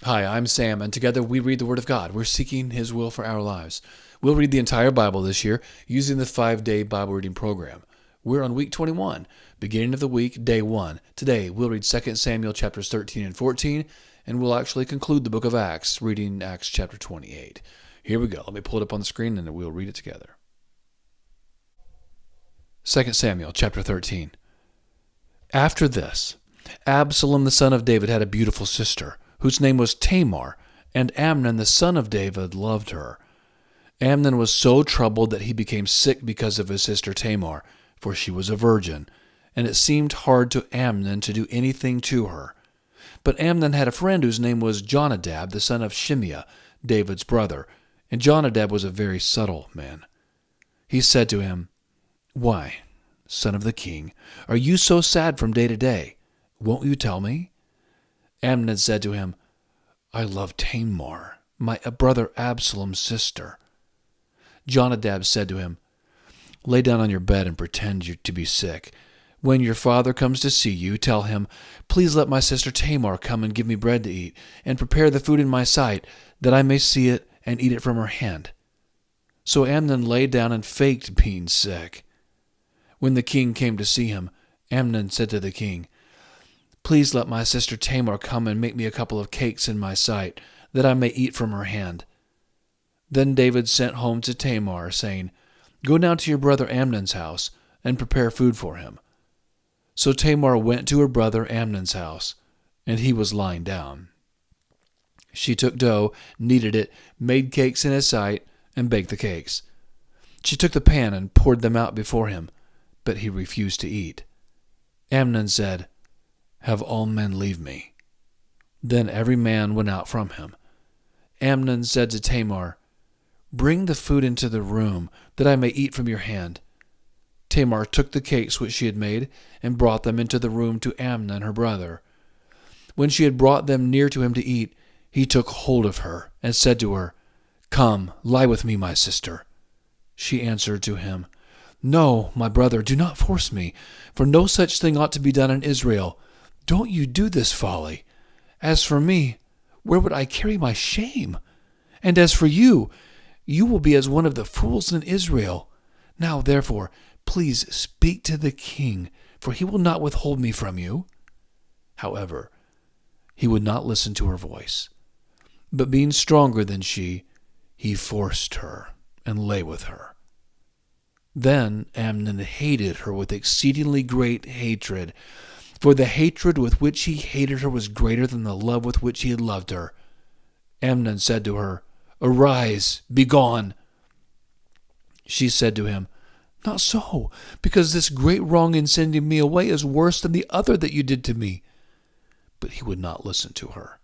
Hi, I'm Sam, and together we read the Word of God. We're seeking His will for our lives. We'll read the entire Bible this year using the 5-day Bible reading program. We're on week 21, beginning of the week, day 1. Today, we'll read 2 Samuel chapters 13 and 14, and we'll actually conclude the book of Acts, reading Acts chapter 28. Here we go. Let me pull it up on the screen, and we'll read it together. 2 Samuel chapter 13. After this, Absalom the son of David had a beautiful sister, whose name was Tamar, and Amnon the son of David loved her. Amnon was so troubled that he became sick because of his sister Tamar, for she was a virgin, and it seemed hard to Amnon to do anything to her. But Amnon had a friend whose name was Jonadab, the son of Shimeah, David's brother, and Jonadab was a very subtle man. He said to him, "Why, son of the king, are you so sad from day to day? Won't you tell me?" Amnon said to him, "I love Tamar, my brother Absalom's sister." Jonadab said to him, "Lay down on your bed and pretend you to be sick. When your father comes to see you, tell him, 'Please let my sister Tamar come and give me bread to eat, and prepare the food in my sight, that I may see it and eat it from her hand.'" So Amnon lay down and faked being sick. When the king came to see him, Amnon said to the king, "Please let my sister Tamar come and make me a couple of cakes in my sight, that I may eat from her hand." Then David sent home to Tamar, saying, "Go now to your brother Amnon's house, and prepare food for him." So Tamar went to her brother Amnon's house, and he was lying down. She took dough, kneaded it, made cakes in his sight, and baked the cakes. She took the pan and poured them out before him, but he refused to eat. Amnon said, "Have all men leave me." Then every man went out from him. Amnon said to Tamar, "Bring the food into the room, that I may eat from your hand." Tamar took the cakes which she had made, and brought them into the room to Amnon her brother. When she had brought them near to him to eat, he took hold of her, and said to her, "Come, lie with me, my sister." She answered to him, "No, my brother, do not force me, for no such thing ought to be done in Israel. Don't you do this folly. As for me, where would I carry my shame? And as for you, you will be as one of the fools in Israel. Now, therefore, please speak to the king, for he will not withhold me from you." However, he would not listen to her voice. But being stronger than she, he forced her and lay with her. Then Amnon hated her with exceedingly great hatred, for the hatred with which he hated her was greater than the love with which he had loved her. Amnon said to her, "Arise, be gone." She said to him, "Not so, because this great wrong in sending me away is worse than the other that you did to me." But he would not listen to her.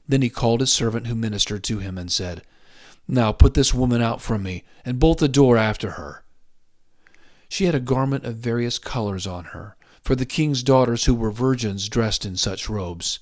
Then he called his servant who ministered to him and said, "Now put this woman out from me, and bolt the door after her." She had a garment of various colors on her, for the king's daughters who were virgins dressed in such robes.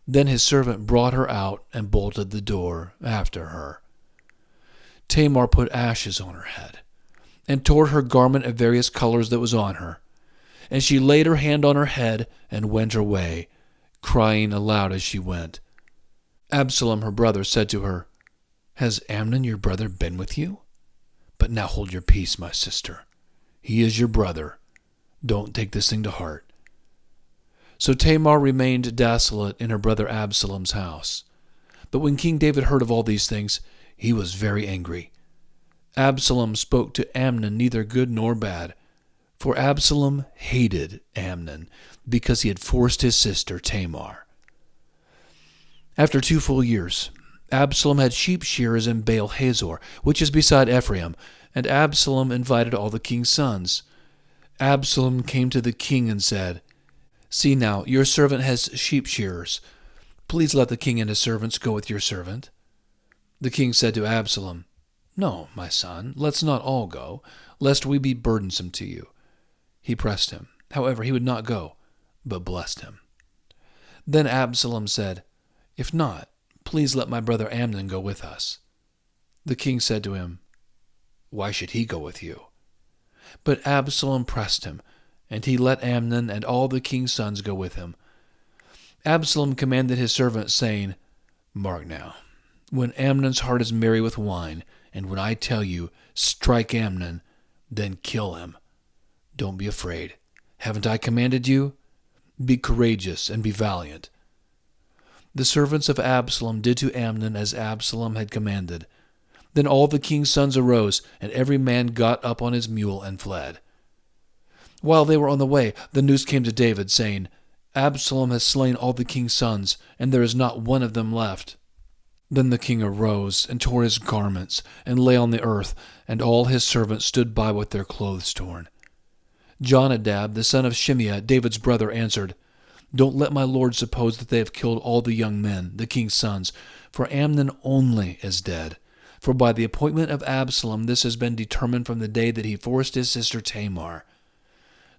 Then his servant brought her out and bolted the door after her. Tamar put ashes on her head, and tore her garment of various colors that was on her. And she laid her hand on her head and went her way, crying aloud as she went. Absalom her brother said to her, "Has Amnon your brother been with you? But now hold your peace, my sister. He is your brother. Don't take this thing to heart." So Tamar remained desolate in her brother Absalom's house. But when King David heard of all these things, he was very angry. Absalom spoke to Amnon neither good nor bad, for Absalom hated Amnon because he had forced his sister Tamar. After 2 full years, Absalom had sheep shearers in Baal Hazor, which is beside Ephraim, and Absalom invited all the king's sons. Absalom came to the king and said, "See now, your servant has sheep shearers. Please let the king and his servants go with your servant." The king said to Absalom, "No, my son, let's not all go, lest we be burdensome to you." He pressed him. However, he would not go, but blessed him. Then Absalom said, "If not, please let my brother Amnon go with us." The king said to him, "Why should he go with you?" But Absalom pressed him, and he let Amnon and all the king's sons go with him. Absalom commanded his servants, saying, Mark now. When Amnon's heart is merry with wine, and when I tell you, strike Amnon, then kill him. Don't be afraid. Haven't I commanded you? Be courageous and be valiant. The servants of Absalom did to Amnon as Absalom had commanded. Then all the king's sons arose, and every man got up on his mule and fled. While they were on the way, the news came to David, saying, Absalom has slain all the king's sons, and there is not one of them left. Then the king arose and tore his garments, and lay on the earth, and all his servants stood by with their clothes torn. Jonadab, the son of Shimeah, David's brother, answered, Don't let my lord suppose that they have killed all the young men, the king's sons, for Amnon only is dead. For by the appointment of Absalom this has been determined from the day that he forced his sister Tamar.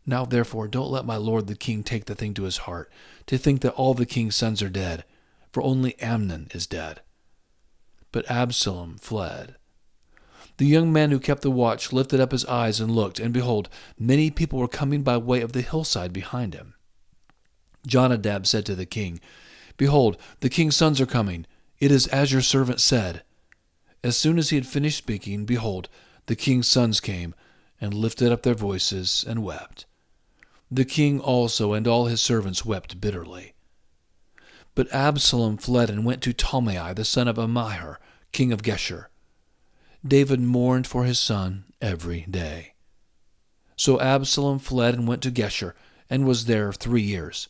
Now therefore don't let my lord the king take the thing to his heart, to think that all the king's sons are dead, for only Amnon is dead. But Absalom fled. The young man who kept the watch lifted up his eyes and looked, and behold, many people were coming by way of the hillside behind him. Jonadab said to the king, Behold, the king's sons are coming. It is as your servant said. As soon as he had finished speaking, behold, the king's sons came, and lifted up their voices and wept. The king also and all his servants wept bitterly. But Absalom fled and went to Talmai, the son of Ammihur, king of Geshur. David mourned for his son every day. So Absalom fled and went to Geshur, and was there 3 years.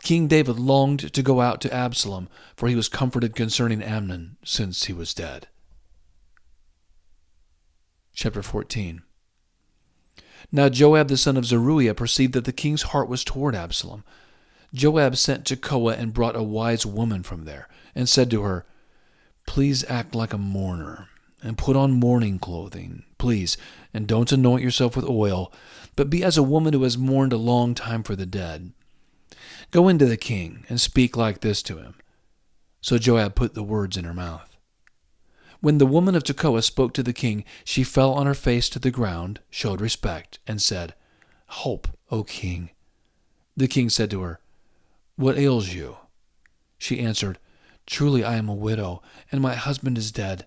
King David longed to go out to Absalom, for he was comforted concerning Amnon, since he was dead. Chapter 14. Now Joab the son of Zeruiah perceived that the king's heart was toward Absalom. Joab sent to Tekoa and brought a wise woman from there, and said to her, Please act like a mourner, and put on mourning clothing, please, and don't anoint yourself with oil, but be as a woman who has mourned a long time for the dead. Go into the king, and speak like this to him. So Joab put the words in her mouth. When the woman of Tekoa spoke to the king, she fell on her face to the ground, showed respect, and said, Hope, O king. The king said to her, What ails you? She answered, Truly I am a widow, and my husband is dead.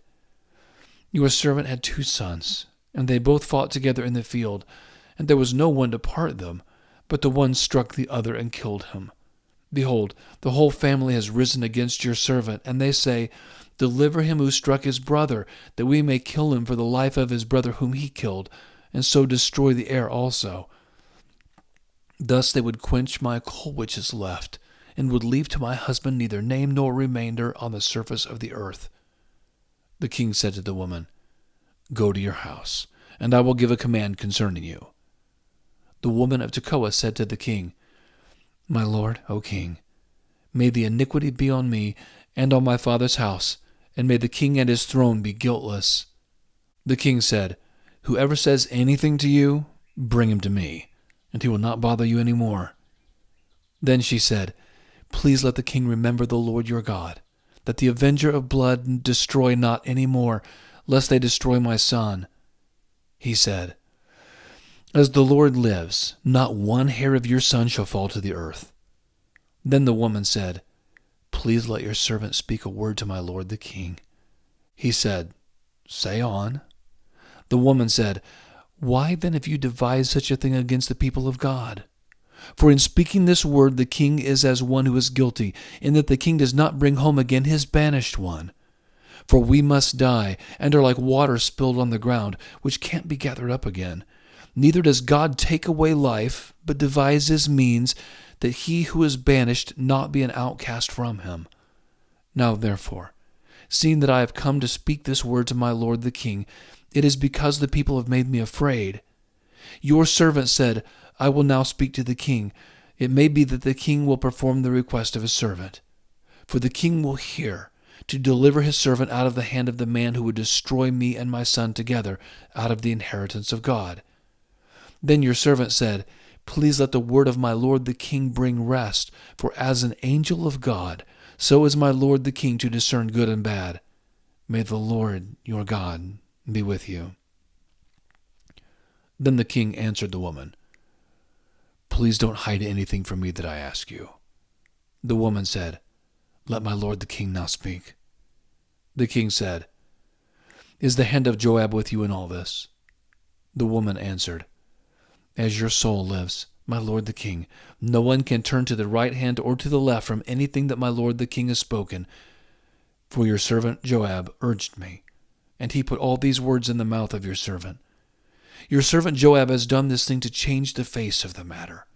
Your servant had 2 sons, and they both fought together in the field, and there was no one to part them, but the one struck the other and killed him. Behold, the whole family has risen against your servant, and they say, Deliver him who struck his brother, that we may kill him for the life of his brother whom he killed, and so destroy the heir also. Thus they would quench my coal which is left, and would leave to my husband neither name nor remainder on the surface of the earth. The king said to the woman, Go to your house, and I will give a command concerning you. The woman of Tekoa said to the king, My lord, O king, may the iniquity be on me and on my father's house, and may the king and his throne be guiltless. The king said, Whoever says anything to you, bring him to me, and he will not bother you any more. Then she said, Please let the king remember the Lord your God, that the avenger of blood destroy not any more, lest they destroy my son. He said, As the Lord lives, not one hair of your son shall fall to the earth. Then the woman said, Please let your servant speak a word to my lord the king. He said, Say on. The woman said, Why then have you devised such a thing against the people of God? For in speaking this word the king is as one who is guilty, in that the king does not bring home again his banished one. For we must die, and are like water spilled on the ground, which can't be gathered up again. Neither does God take away life, but devises means that he who is banished not be an outcast from him. Now therefore, seeing that I have come to speak this word to my lord the king, it is because the people have made me afraid. Your servant said, I will now speak to the king. It may be that the king will perform the request of his servant. For the king will hear, to deliver his servant out of the hand of the man who would destroy me and my son together out of the inheritance of God. Then your servant said, Please let the word of my lord the king bring rest, for as an angel of God, so is my lord the king to discern good and bad. May the Lord your God be with you. Then the king answered the woman, Please don't hide anything from me that I ask you. The woman said, Let my lord the king now speak." The king said, "Is the hand of Joab with you in all this?" The woman answered, "As your soul lives, my lord the king, no one can turn to the right hand or to the left from anything that my lord the king has spoken. For your servant Joab urged me, and he put all these words in the mouth of your servant. Your servant Joab has done this thing to change the face of the matter.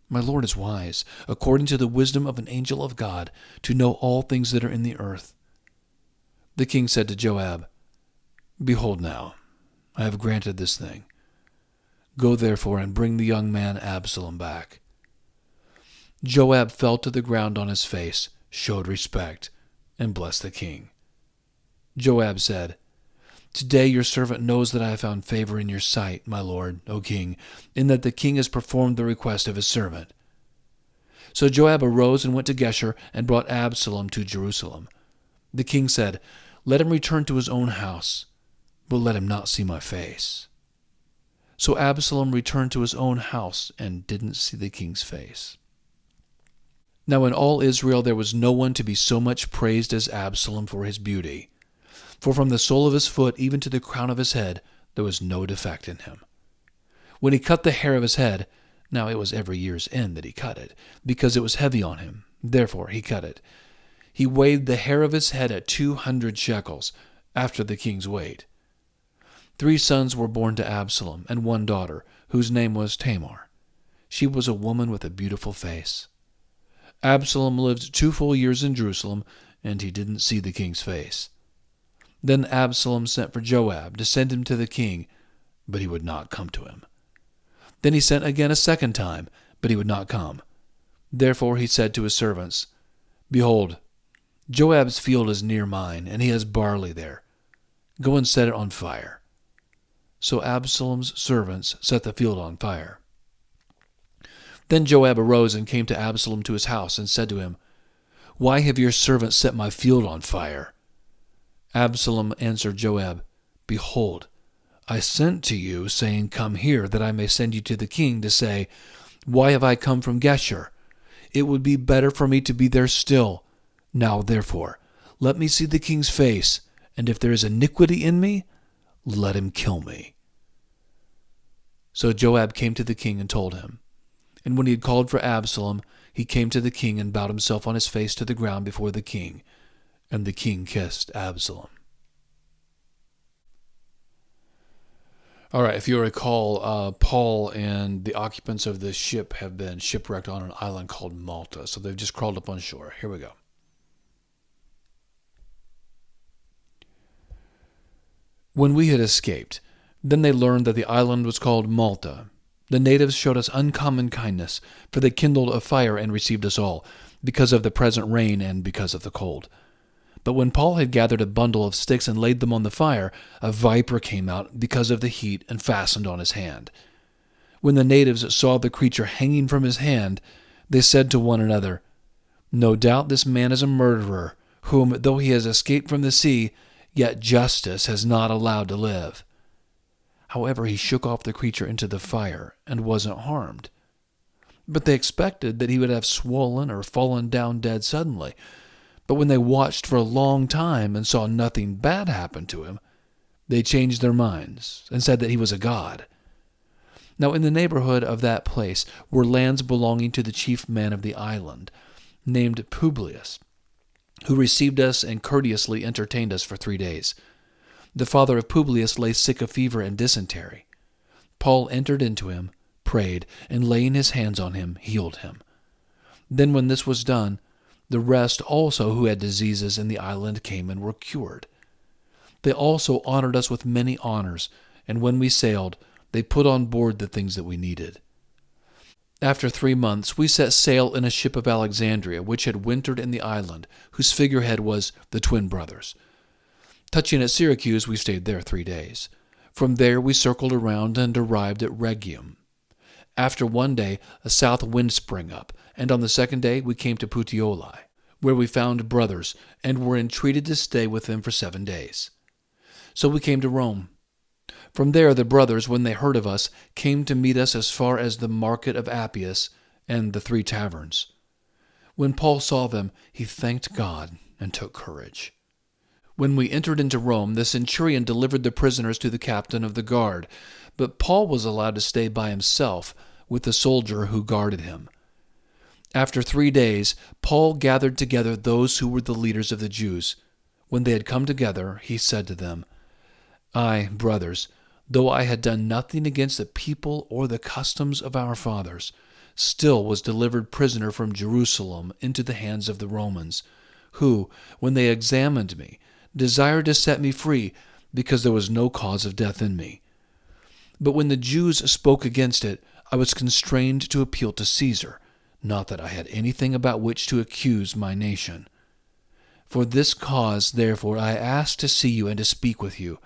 My lord is wise, according to the wisdom of an angel of God, to know all things that are in the earth." The king said to Joab, "Behold now, I have granted this thing. Go therefore and bring the young man Absalom back." Joab fell to the ground on his face, showed respect, and blessed the king. Joab said, "Today your servant knows that I have found favor in your sight, my lord, O king, in that the king has performed the request of his servant." So Joab arose and went to Geshur and brought Absalom to Jerusalem. The king said, "Let him return to his own house, but let him not see my face." So Absalom returned to his own house and didn't see the king's face. Now in all Israel there was no one to be so much praised as Absalom for his beauty. For from the sole of his foot even to the crown of his head there was no defect in him. When he cut the hair of his head, now it was every year's end that he cut it, because it was heavy on him, therefore he cut it. He weighed the hair of his head at 200 shekels, after the king's weight. 3 sons were born to Absalom, and 1 daughter, whose name was Tamar. She was a woman with a beautiful face. Absalom lived 2 full years in Jerusalem, and he didn't see the king's face. Then Absalom sent for Joab to send him to the king, but he would not come to him. Then he sent again a second time, but he would not come. Therefore he said to his servants, "Behold, Joab's field is near mine, and he has barley there. Go and set it on fire." So Absalom's servants set the field on fire. Then Joab arose and came to Absalom to his house, and said to him, "Why have your servants set my field on fire?" Absalom answered Joab, "Behold, I sent to you, saying, 'Come here, that I may send you to the king,' to say, 'Why have I come from Geshur? It would be better for me to be there still. Now, therefore, let me see the king's face, and if there is iniquity in me, let him kill me.'" So Joab came to the king and told him. And when he had called for Absalom, he came to the king and bowed himself on his face to the ground before the king. And the king kissed Absalom. All right, if you recall, Paul and the occupants of this ship have been shipwrecked on an island called Malta. So they've just crawled up on shore. Here we go. When we had escaped, then they learned that the island was called Malta. The natives showed us uncommon kindness, for they kindled a fire and received us all, because of the present rain and because of the cold. But when Paul had gathered a bundle of sticks and laid them on the fire, a viper came out because of the heat and fastened on his hand. When the natives saw the creature hanging from his hand, they said to one another, "No doubt this man is a murderer, whom, though he has escaped from the sea, yet justice has not allowed to live." However, he shook off the creature into the fire and wasn't harmed. But they expected that he would have swollen or fallen down dead suddenly. But when they watched for a long time and saw nothing bad happen to him, they changed their minds and said that he was a god. Now in the neighborhood of that place were lands belonging to the chief man of the island, named Publius, who received us and courteously entertained us for 3 days. The father of Publius lay sick of fever and dysentery. Paul entered into him, prayed, and laying his hands on him, healed him. Then when this was done, the rest also who had diseases in the island came and were cured. They also honored us with many honors, and when we sailed, they put on board the things that we needed. After 3 months, we set sail in a ship of Alexandria, which had wintered in the island, whose figurehead was the twin brothers. Touching at Syracuse, we stayed there 3 days. From there we circled around and arrived at Rhegium. After 1 day, a south wind sprang up, and on the 2nd day we came to Puteoli, where we found brothers, and were entreated to stay with them for 7 days. So we came to Rome. From there the brothers, when they heard of us, came to meet us as far as the market of Appius and the 3 taverns. When Paul saw them, he thanked God and took courage. When we entered into Rome, the centurion delivered the prisoners to the captain of the guard, but Paul was allowed to stay by himself with the soldier who guarded him. After 3 days, Paul gathered together those who were the leaders of the Jews. When they had come together, he said to them, I, brothers, though I had done nothing against the people or the customs of our fathers, still was delivered prisoner from Jerusalem into the hands of the Romans, who, when they examined me, desired to set me free, because there was no cause of death in me. But when the Jews spoke against it, I was constrained to appeal to Caesar, not that I had anything about which to accuse my nation. For this cause, therefore, I asked to see you and to speak with you.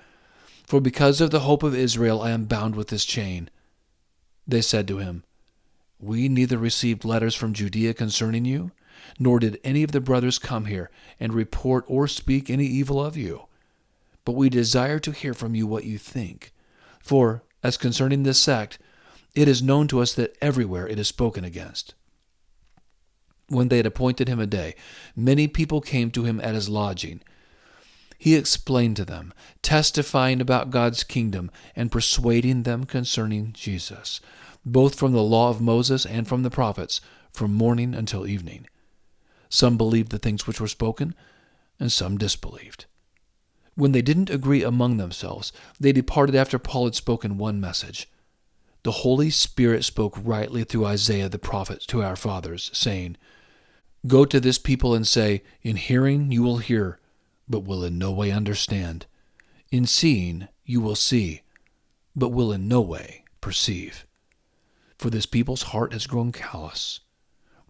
For because of the hope of Israel I am bound with this chain. They said to him, We neither received letters from Judea concerning you, nor did any of the brothers come here and report or speak any evil of you. But we desire to hear from you what you think. For, as concerning this sect, it is known to us that everywhere it is spoken against. When they had appointed him a day, many people came to him at his lodging. He explained to them, testifying about God's kingdom and persuading them concerning Jesus, both from the law of Moses and from the prophets, from morning until evening. Some believed the things which were spoken, and some disbelieved. When they didn't agree among themselves, they departed after Paul had spoken one message. The Holy Spirit spoke rightly through Isaiah the prophet to our fathers, saying, Go to this people and say, In hearing you will hear, but will in no way understand. In seeing you will see, but will in no way perceive. For this people's heart has grown callous.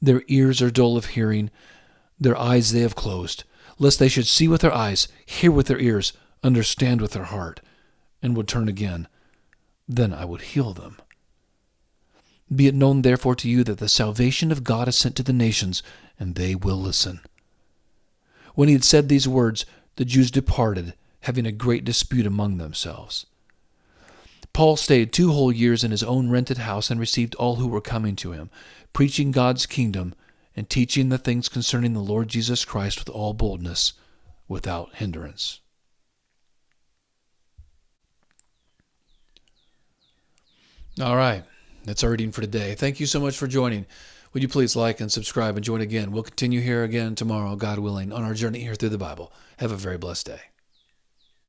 Their ears are dull of hearing, their eyes they have closed, lest they should see with their eyes, hear with their ears, understand with their heart, and would turn again. Then I would heal them. Be it known therefore to you that the salvation of God is sent to the nations, and they will listen. When he had said these words, the Jews departed, having a great dispute among themselves. Paul stayed 2 whole years in his own rented house and received all who were coming to him, preaching God's kingdom and teaching the things concerning the Lord Jesus Christ with all boldness, without hindrance. All right, that's our reading for today. Thank you so much for joining. Would you please like and subscribe and join again? We'll continue here again tomorrow, God willing, on our journey here through the Bible. Have a very blessed day.